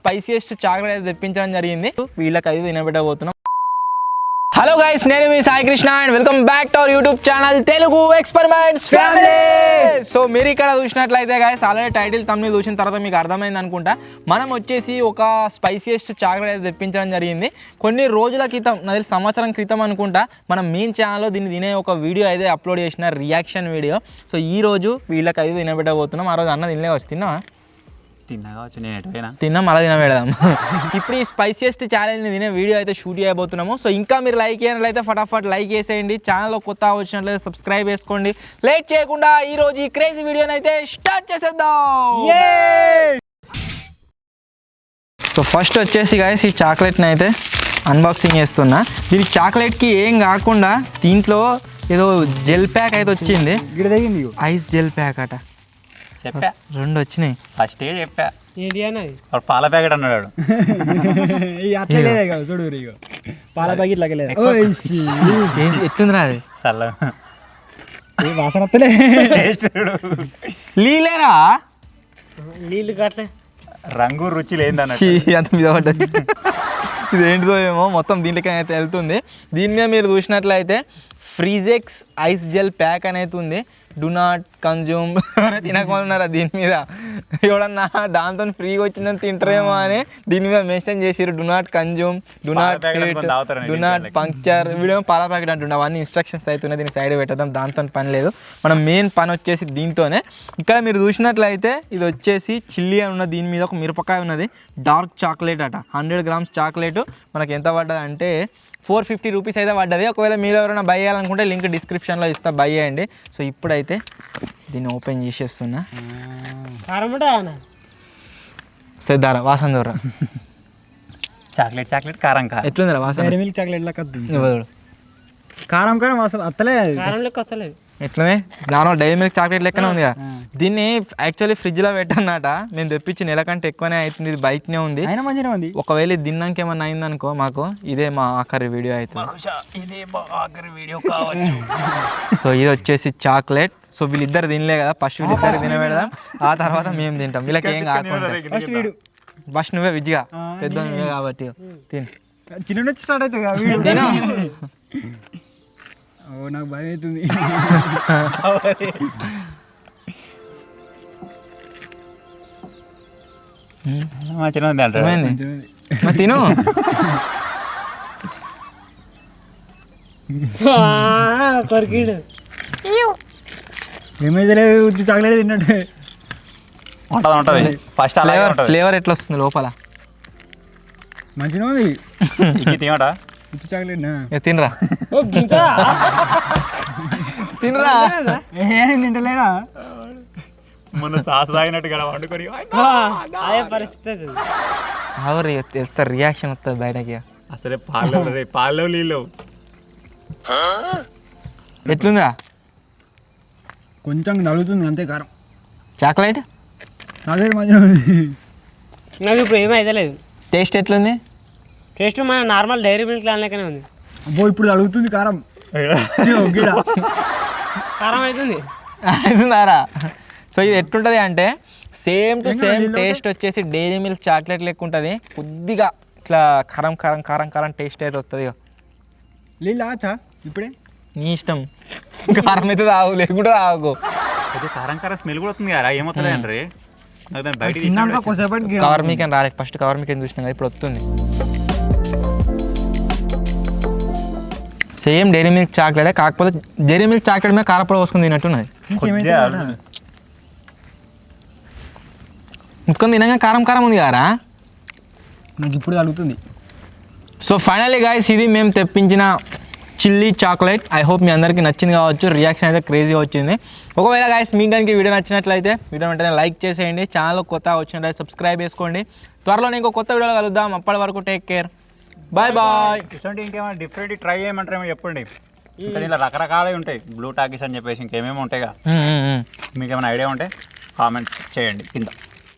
Spiciest chocolate అయితే తెప్పించడం జరిగింది. వీళ్ళకి అయితే తినబెట్టబోతున్నాం. హలో గైస్, నేను మీ Sai Krishna and welcome back to our YouTube channel Telugu experiments family. So మీరు ఇక్కడ చూసినట్లయితే గైస్ ఆల్రెడీ టైటిల్ తమ్ముని చూసిన తర్వాత మీకు అర్థమైంది అనుకుంటా. మనం వచ్చేసి ఒక స్పైసియెస్ట్ చాక్లెట్ అయితే తెప్పించడం జరిగింది. కొన్ని రోజుల క్రితం, నాది సంవత్సరం క్రితం అనుకుంటా, మనం మెయిన్ ఛానల్లో దీన్ని తినే ఒక వీడియో అయితే అప్లోడ్ చేసిన, రియాక్షన్ వీడియో. సో ఈ రోజు వీళ్ళకి అయితే తినబెట్టబోతున్నాం. ఆ రోజు అన్న తినలే వచ్చి తిన్నావా? తిన్నా మళ్ళీ తినబెడదాం. ఇప్పుడు ఈ స్పైసియెస్ట్ ఛాలెంజ్ని తినే వీడియో అయితే షూట్ చేయబోతున్నాము. సో ఇంకా మీరు లైక్ చేయనట్లయితే ఫటాఫట్ లైక్ చేసేయండి. ఛానల్లో కొత్త వచ్చినట్లయితే సబ్స్క్రైబ్ చేసుకోండి. లేట్ చేయకుండా ఈ రోజు ఈ క్రేజీ వీడియోని అయితే స్టార్ట్ చేసేద్దాం. సో ఫస్ట్ వచ్చేసి గాయస్ ఈ చాక్లెట్ని అయితే అన్బాక్సింగ్ చేస్తున్నా. దీనికి చాక్లెట్కి ఏం కాకుండా దీంట్లో ఏదో జెల్ ప్యాక్ అయితే వచ్చింది, ఐస్ జెల్ ప్యాక్ అట. చెప్పా రెండు వచ్చినాయి. ఫస్ట్ చెప్పా పాల ప్యాకెట్ అన్నాడు. చూడు పాల ప్యాకెట్ లాగలేదు. ఎట్లుందిరా అది? చల్ల వాసన నీళ్ళేరా? నీళ్ళు కాట్లే, రంగు రుచి లేదన్న అంత మీద పడ్డది. ఇదేంటిదో ఏమో మొత్తం దీంట్లోకి అయితే వెళ్తుంది. దీని మీద మీరు చూసినట్లయితే ఫ్రీజెక్స్ ఐస్ జెల్ ప్యాక్ అనేది ఉంది. డు నాట్ కన్జ్యూమ్ తినకున్నారా దీని మీద. ఎవడన్నా దాంతో ఫ్రీగా వచ్చిందని తింటారేమో అని దీని మీద మెన్షన్ చేసిరు. Do not consume, do not heat, do not puncture. Video పాల ప్యాకెట్ అంటుండే, అవన్నీ ఇన్స్ట్రక్షన్స్ అవుతున్నాయి. దీన్ని సైడ్ పెట్టేద్దాం, దాంతో పని లేదు. మనం మెయిన్ పని వచ్చేసి దీంతోనే. ఇక్కడ మీరు చూసినట్లయితే ఇది వచ్చేసి చిల్లీ అని ఉన్న, దీని మీద ఒక మిరపకాయ ఉన్నది. డార్క్ చాక్లెట్ అట, 100 grams చాక్లెట్. మనకి ఎంత పడ్డది అంటే 450 రూపీస్ అయితే పడ్డది. ఒకవేళ మీరు ఎవరైనా బై చేయాలనుకుంటే లింక్ డిస్క్రిప్షన్లో ఇస్తా, బై చేయండి. సో ఇప్పుడైతే దీన్ని ఓపెన్ చేసేస్తున్నా. సిద్ధారా వాసన దూరా చాక్లెట్ చాక్లెట్ కారం కారం ఎట్లుందిరా వాసన? మిల్క్ చాక్లెట్ లాగా కారం కారం వాసన వస్తలేదు. ఎట్లనే నార్మల్ డైరీ మిల్క్ చాక్లెట్ లెక్కనే ఉంది కదా. దీన్ని యాక్చువల్లీ ఫ్రిడ్జ్లో పెట్టన్నట. మేము తెప్పించి నెల కంటే ఎక్కువనే అవుతుంది. ఇది బయటనే ఉంది, మంచిగా ఉంది. ఒకవేళ ఇది తిన్నాక ఏమన్నా అయిందనుకో మాకు ఇదే మా ఆఖరి వీడియో అవుతుంది. సో ఇది వచ్చేసి చాక్లెట్. సో వీళ్ళిద్దరు తినలే కదా, ఫస్ట్ వీళ్ళిద్దరు తినబెడదాం, ఆ తర్వాత మేము తింటాం. వీళ్ళకి ఏం కాకుండా ఫస్ట్ నువ్వే విజ్జిగా, పెద్ద నువ్వే కాబట్టి తిను. చిన్న నుంచి స్టార్ట్ అవుతుంది. తిను. ఓ నాకు భయం అవుతుంది. మంచిగా ఉంది అంటారు. తిను. కొరికిడు ఏమైతే లేదు, చాక్లెట్ తిన్నట్టు ఉంటుంది ఉంటుంది. ఫస్ట్ ఫ్లేవర్ ఎట్లా వస్తుంది లోపల? మంచిగా ఉంది. తినట చాక్లెట్ తినరా తినరా తింటలేదా? మొన్న సాస్ తాగినట్టు కదా వండుకొని పరిస్థితి. ఎంత రియాక్షన్ వస్తుంది బయటకి. అసలే పాలు నీళ్ళు. ఎట్లుందిరా? కొంచెం నలుగుతుంది అంతే కారం. చాక్లెట్ చాక్లెట్ మంచిగా ఉంది. నాకు ఇప్పుడు ఏమైతే లేదు. టేస్ట్ ఎట్లుంది? టేస్ట్ మన నార్మల్ డైరీ మిల్క్ లాగానే ఉంది. అబ్బో ఇప్పుడు అడుగుతుంది కారం. కారం అవుతుంది అవుతుందారా? సో ఇది ఎట్లుంటుంది అంటే సేమ్ టు సేమ్ టేస్ట్ వచ్చేసి డైరీ మిల్క్ చాక్లెట్ లెక్క ఉంటుంది. కొద్దిగా ఇట్లా కారం కారం కారం కారం టేస్ట్ అయితే వస్తుంది. నీళ్ళు ఆచా ఇప్పుడే నీ ఇష్టం. కారం అయితే తాగు, లేకుండా తాగు. కారం కారం స్మెల్ కూడా వస్తుంది కదా, ఏమవుతుంది అంటారు బయట. కవర్ మీకని రాలేదు, ఫస్ట్ కవర్ మీకని చూసినా కదా, ఇప్పుడు వస్తుంది. సేమ్ డైరీ మిల్క్ చాక్లెట్, కాకపోతే డైరీ మిల్క్ చాక్లెట్ మీద కారపొడి పోసుకొని తిన్నట్టున్నది. ముట్టుకొని తినగా కారం కారం ఉంది కదా. నాకు ఇప్పుడు అడుగుతుంది. సో ఫైనల్లీ గాయస్ ఇది మేము తెప్పించిన చిల్లీ చాక్లెట్. ఐ హోప్ మీ అందరికీ నచ్చింది కావచ్చు. రియాక్షన్ అయితే క్రేజీగా వచ్చింది. ఒకవేళ గాయస్ మీకు కనుక వీడియో నచ్చినట్లయితే వీడియో వెంటనే లైక్ చేసేయండి. ఛానల్ కొత్త వచ్చినట్లయితే సబ్స్క్రైబ్ చేసుకోండి. త్వరలోనే ఇంకో కొత్త వీడియోలో కలుద్దాం. అప్పటి వరకు టేక్ కేర్, బాయ్ బాయ్. ఇటువంటి ఇంకేమైనా డిఫరెంట్ ట్రై చేయమంటారేమో చెప్పండి. ఇంకా ఇలా రకరకాలవి ఉంటాయి, బ్లూ టాకీస్ అని చెప్పేసి ఇంకేమేమి ఉంటాయిగా. మీకు ఏమైనా ఐడియా ఉంటే కామెంట్ చేయండి కింద.